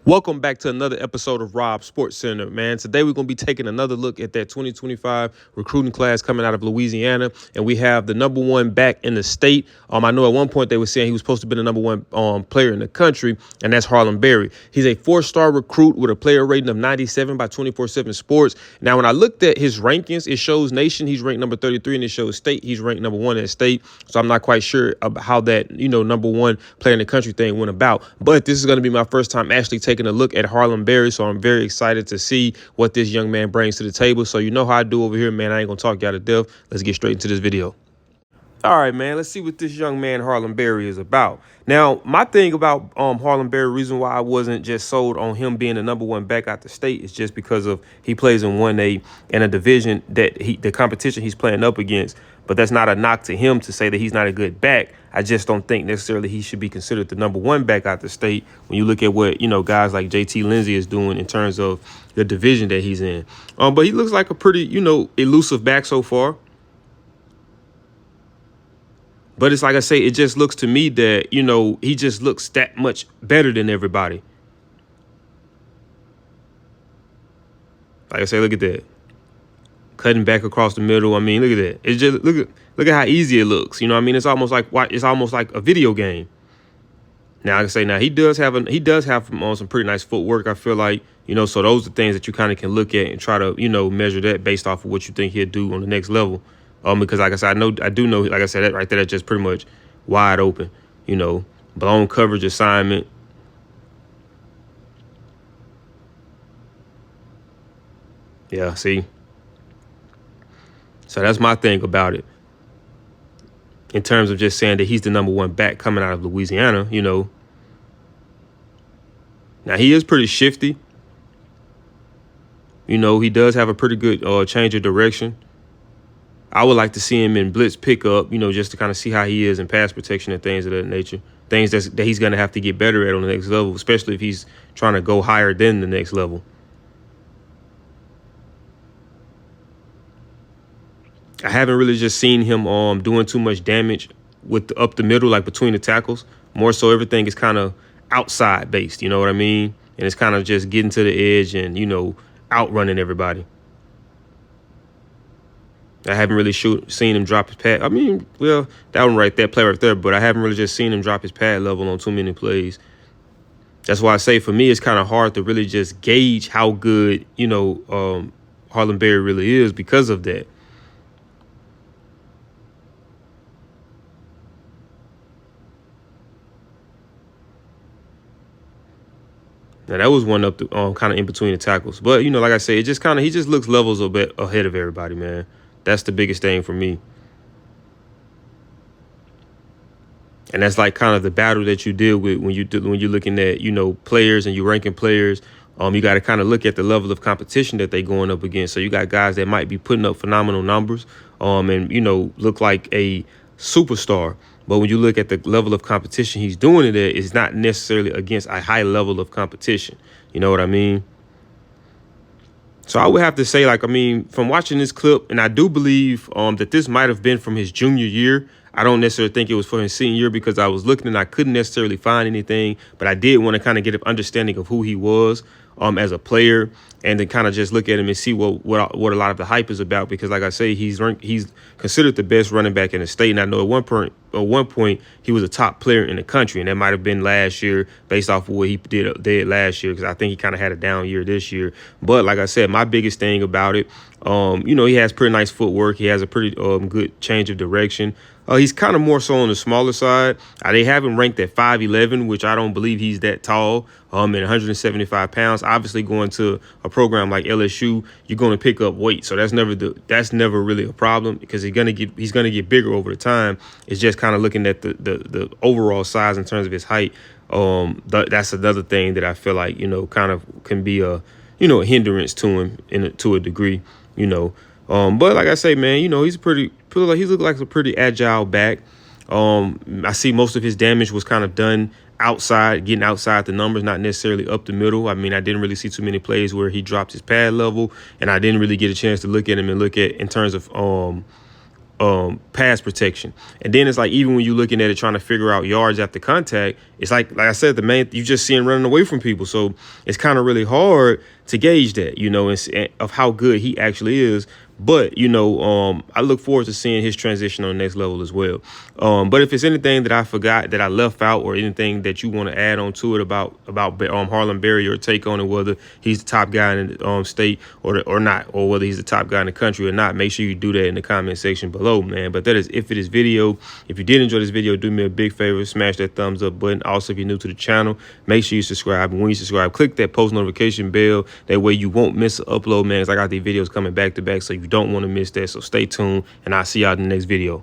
Welcome back to another episode of Rob Sports Center, man. Today we're going to be taking another look at that 2025 recruiting class coming out of Louisiana, and we have the number one back in the state. I know at one point they were saying he was supposed to be the number one player in the country, and that's Harlem Berry. He's a four-star recruit with a player rating of 97 by 24/7 Sports. Now, when I looked at his rankings, it shows nation he's ranked number 33, and it shows state he's ranked number one at state. So I'm not quite sure about how that number one player in the country thing went about. But this is going to be my first time actually taking a look at Harlem Berry, so I'm very excited to see what this young man brings to the table. So you know how I do over here, man. I ain't gonna talk y'all to death. Let's get straight into this video. All right, man, let's see what this young man Harlem Berry is about. Now, my thing about Harlem Berry, reason why I wasn't just sold on him being the number one back out the state is just because of he plays in 1A in a division that the competition he's playing up against. But that's not a knock to him to say that he's not a good back. I just don't think necessarily he should be considered the number one back out the state when you look at what, guys like JT Lindsay is doing in terms of the division that he's in. But he looks like a pretty, elusive back so far. But it's like I say, it just looks to me that, he just looks that much better than everybody. Like I say, look at that. Cutting back across the middle. I mean, look at that. It's just look at how easy it looks. It's almost like a video game. Now, like I say, now he does have some pretty nice footwork. I feel like, so those are things that you kind of can look at and try to, measure that based off of what you think he'll do on the next level. Because like I said, I do know, like I said, that right there, that's just pretty much wide open, blown coverage assignment. Yeah, see. So that's my thing about it. In terms of just saying that he's the number one back coming out of Louisiana, Now, he is pretty shifty. He does have a pretty good change of direction. I would like to see him in blitz pickup, just to kind of see how he is in pass protection and things of that nature. Things that he's going to have to get better at on the next level, especially if he's trying to go higher than the next level. I haven't really just seen him doing too much damage with up the middle, like between the tackles. More so everything is kind of outside based, you know what I mean? And it's kind of just getting to the edge and, outrunning everybody. I haven't really seen him drop his pad. I mean, well, that one right there, play right there, but I haven't really just seen him drop his pad level on too many plays. That's why I say for me, it's kind of hard to really just gauge how good, Harlem Berry really is because of that. Now, that was one up kind of in between the tackles. But, like I say, he just looks levels a bit ahead of everybody, man. That's the biggest thing for me. And that's like kind of the battle that you deal with when you're looking at, players and you're ranking players. You got to kind of look at the level of competition that they're going up against. So you got guys that might be putting up phenomenal numbers and, look like a superstar. But when you look at the level of competition he's doing it at, it's not necessarily against a high level of competition. You know what I mean? So I would have to say, from watching this clip, and I do believe that this might have been from his junior year. I don't necessarily think it was for his senior year because I was looking and I couldn't necessarily find anything. But I did want to kind of get an understanding of who he was as a player and then kind of just look at him and see what a lot of the hype is about. Because like I say, he's considered the best running back in the state. And I know at one point he was a top player in the country. And that might have been last year based off of what he did last year, because I think he kind of had a down year this year. But like I said, my biggest thing about it, he has pretty nice footwork. He has a pretty good change of direction. He's kind of more so on the smaller side. They have him ranked at 5'11", which I don't believe he's that tall, and 175 pounds. Obviously, going to a program like LSU, you're going to pick up weight. So that's never really a problem because he's gonna get bigger over the time. It's just kind of looking at the overall size in terms of his height. That's another thing that I feel like, kind of can be a hindrance to him to a degree, But like I say, man, he looked like a pretty agile back. I see most of his damage was kind of done getting outside the numbers, not necessarily up the middle. I mean, I didn't really see too many plays where he dropped his pad level, and I didn't really get a chance to look at him and look at in terms of pass protection. And then it's like, even when you're looking at it, trying to figure out yards after contact, it's like I said, the man, you just see him running away from people. So it's kind of really hard to gauge that, you know, of how good he actually is. But, you know, I look forward to seeing his transition on the next level as well. But if it's anything that I forgot, that I left out, or anything that you want to add on to it about Harlem Berry, or take on it, whether he's the top guy in the state or not, or whether he's the top guy in the country or not, make sure you do that in the comment section below, man. But that is it for this video. If you did enjoy this video, do me a big favor, smash that thumbs up button. Also, if you're new to the channel, make sure you subscribe. And when you subscribe, click that post notification bell. That way you won't miss an upload, man, because I got these videos coming back to back, so you don't want to miss that. So stay tuned, and I'll see y'all in the next video.